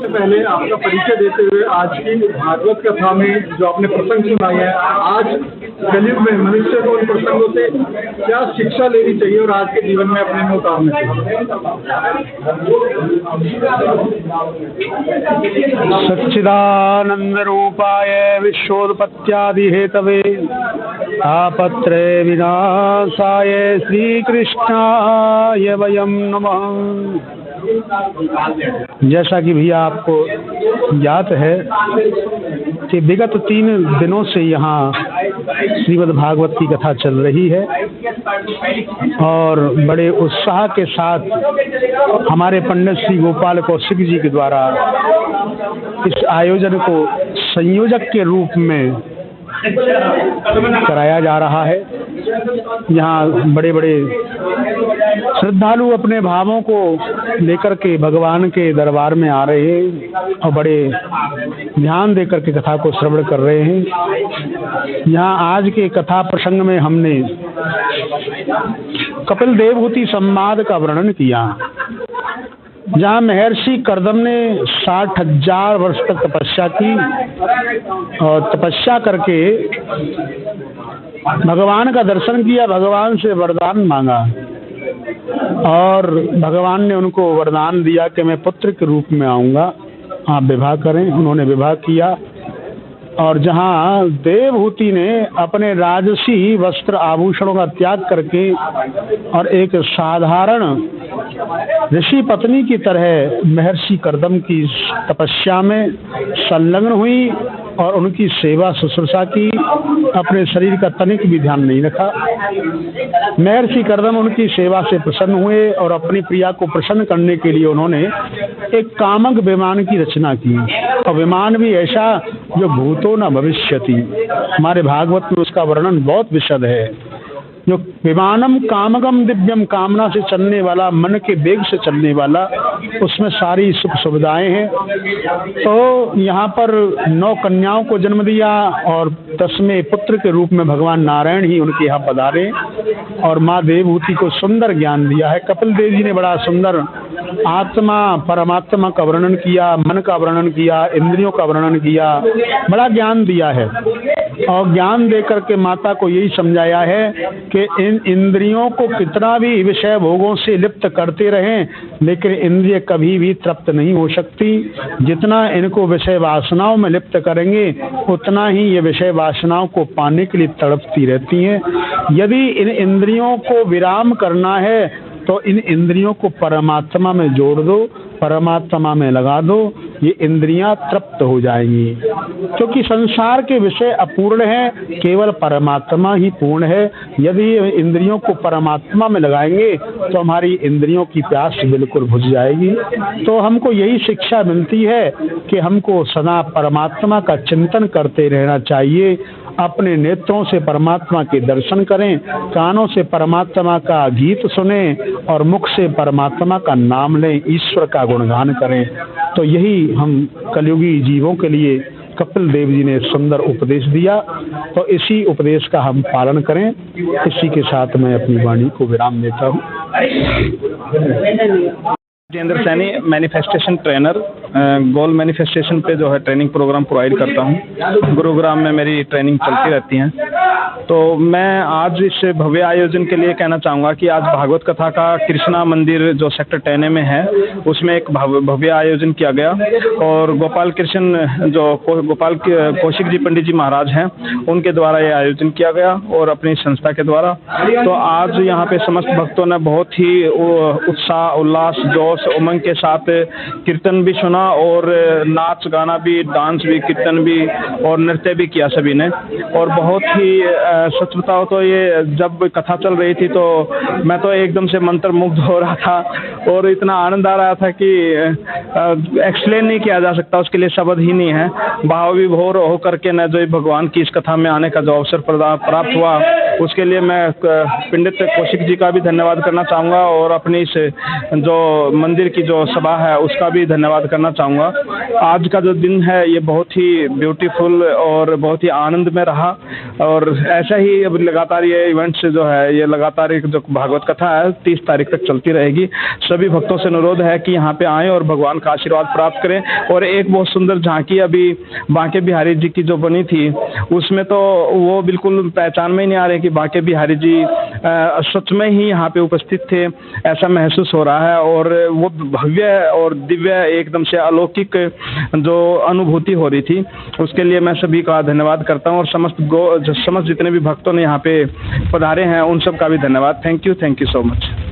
सबसे पहले आपका परिचय देते हुए आज की भागवत कथा में जो आपने प्रसंग सुनाई है, आज कलयुग में मनुष्य को उन प्रसंगों से क्या शिक्षा लेनी चाहिए और आज के जीवन में अपने में उतारना चाहिए? सच्चिदानंद रूपाय विश्वोत्पत्त्यादि हेतवे तापत्रय विनाशाय श्री कृष्णाय वयं नमः। जैसा कि भैया आपको ज्ञात है कि विगत 3 दिनों से यहाँ श्रीमद् भागवत की कथा चल रही है और बड़े उत्साह के साथ हमारे पंडित श्री गोपाल कौशिक जी के द्वारा इस आयोजन को संयोजक के रूप में कराया जा रहा है। यहाँ बड़े बड़े श्रद्धालु अपने भावों को लेकर के भगवान के दरबार में आ रहे हैं और बड़े ध्यान देकर के कथा को श्रवण कर रहे हैं। यहाँ आज के कथा प्रसंग में हमने कपिल देवहूति संवाद का वर्णन किया, जहाँ महर्षि कर्दम ने 60,000 वर्ष तक तपस्या की और तपस्या करके भगवान का दर्शन किया, भगवान से वरदान मांगा और भगवान ने उनको वरदान दिया कि मैं पुत्र के रूप में आऊँगा, आप विवाह करें। उन्होंने विवाह किया और जहाँ देवहूति ने अपने राजसी वस्त्र आभूषणों का त्याग करके और एक साधारण ऋषि पत्नी की तरह महर्षि कर्दम की तपस्या में संलग्न हुई और उनकी सेवा शुश्रूषा की, अपने शरीर का तनिक भी ध्यान नहीं रखा। महर्षि कर्दम उनकी सेवा से प्रसन्न हुए और अपनी प्रिया को प्रसन्न करने के लिए उन्होंने एक कामक विमान की रचना की और विमान भी ऐसा जो भूतो न भविष्यति। हमारे भागवत में उसका वर्णन बहुत विशद है। जो विमानम कामगम दिव्यम, कामना से चलने वाला, मन के वेग से चलने वाला, उसमें सारी सुख सुविधाएं हैं। तो यहाँ पर 9 कन्याओं को जन्म दिया और 10वें पुत्र के रूप में भगवान नारायण ही उनके यहाँ पधारे और माँ देवहूति को सुंदर ज्ञान दिया है। कपिल देव जी ने बड़ा सुंदर आत्मा परमात्मा का वर्णन किया, मन का वर्णन किया, इंद्रियों का वर्णन किया, बड़ा ज्ञान दिया है और ज्ञान देकर के माता को यही समझाया है कि इन इंद्रियों को कितना भी विषय भोगों से लिप्त करते रहें, लेकिन इंद्रिय कभी भी तृप्त नहीं हो सकती। जितना इनको विषय वासनाओं में लिप्त करेंगे उतना ही ये विषय वासनाओं को पाने के लिए तड़पती रहती हैं। यदि इन इंद्रियों को विराम करना है तो इन इंद्रियों को परमात्मा में जोड़ दो, परमात्मा में लगा दो, ये इंद्रियां तृप्त हो जाएंगी। क्योंकि संसार के विषय अपूर्ण हैं, केवल परमात्मा ही पूर्ण है। यदि इंद्रियों को परमात्मा में लगाएंगे तो हमारी इंद्रियों की प्यास बिल्कुल बुझ जाएगी। तो हमको यही शिक्षा मिलती है कि हमको सदा परमात्मा का चिंतन करते रहना चाहिए। अपने नेत्रों से परमात्मा के दर्शन करें, कानों से परमात्मा का गीत सुने और मुख से परमात्मा का नाम लें, ईश्वर का गुणगान करें। तो यही हम कलयुगी जीवों के लिए कपिल देव जी ने सुंदर उपदेश दिया, तो इसी उपदेश का हम पालन करें। इसी के साथ मैं अपनी वाणी को विराम देता हूँ। जितेंद्र सैनी, मैनिफेस्टेशन ट्रेनर, गोल मैनिफेस्टेशन पे जो है ट्रेनिंग प्रोग्राम प्रोवाइड करता हूँ। गुरुग्राम में मेरी ट्रेनिंग चलती रहती हैं। तो मैं आज इस भव्य आयोजन के लिए कहना चाहूँगा कि आज भागवत कथा का कृष्णा मंदिर जो सेक्टर 10 में है उसमें एक भव्य आयोजन किया गया और गोपाल कौशिक जी पंडित जी महाराज हैं, उनके द्वारा ये आयोजन किया गया और अपनी संस्था के द्वारा। तो आज यहाँ पे समस्त भक्तों ने बहुत ही उत्साह, उल्लास, जोश, उमंग के साथ कीर्तन भी सुना और नाच गाना भी, डांस भी, कीर्तन भी और नृत्य भी किया सभी ने। और बहुत ही सच बताओ तो ये जब कथा चल रही थी तो मैं तो एकदम से मंत्रमुग्ध हो रहा था और इतना आनंद आ रहा था कि एक्सप्लेन नहीं किया जा सकता, उसके लिए शब्द ही नहीं है। भाव विभोर हो करके न जो भगवान की इस कथा में आने का जो अवसर प्राप्त हुआ उसके लिए मैं पंडित कौशिक जी का भी धन्यवाद करना चाहूँगा और अपनी इस जो मंदिर की जो सभा है उसका भी धन्यवाद करना चाहूँगा। आज का जो दिन है ये बहुत ही ब्यूटीफुल और बहुत ही आनंद में रहा, और ऐसा ही अब लगातार ये इवेंट्स जो है ये लगातार एक जो भागवत कथा है 30 तारीख तक चलती रहेगी। सभी भक्तों से अनुरोध है कि यहाँ पे आएँ और भगवान का आशीर्वाद प्राप्त करें। और एक बहुत सुंदर झांकी अभी बांके बिहारी जी की जो बनी थी उसमें तो वो बिल्कुल पहचान में ही नहीं आ रहे कि बांके बिहारी जी सच में ही यहाँ पे उपस्थित थे, ऐसा महसूस हो रहा है। और वो भव्य और दिव्य एकदम से अलौकिक जो अनुभूति हो रही थी उसके लिए मैं सभी का धन्यवाद करता हूँ, और समस्त जितने भी भक्तों ने यहाँ पे पधारे हैं उन सब का भी धन्यवाद। Thank you so much.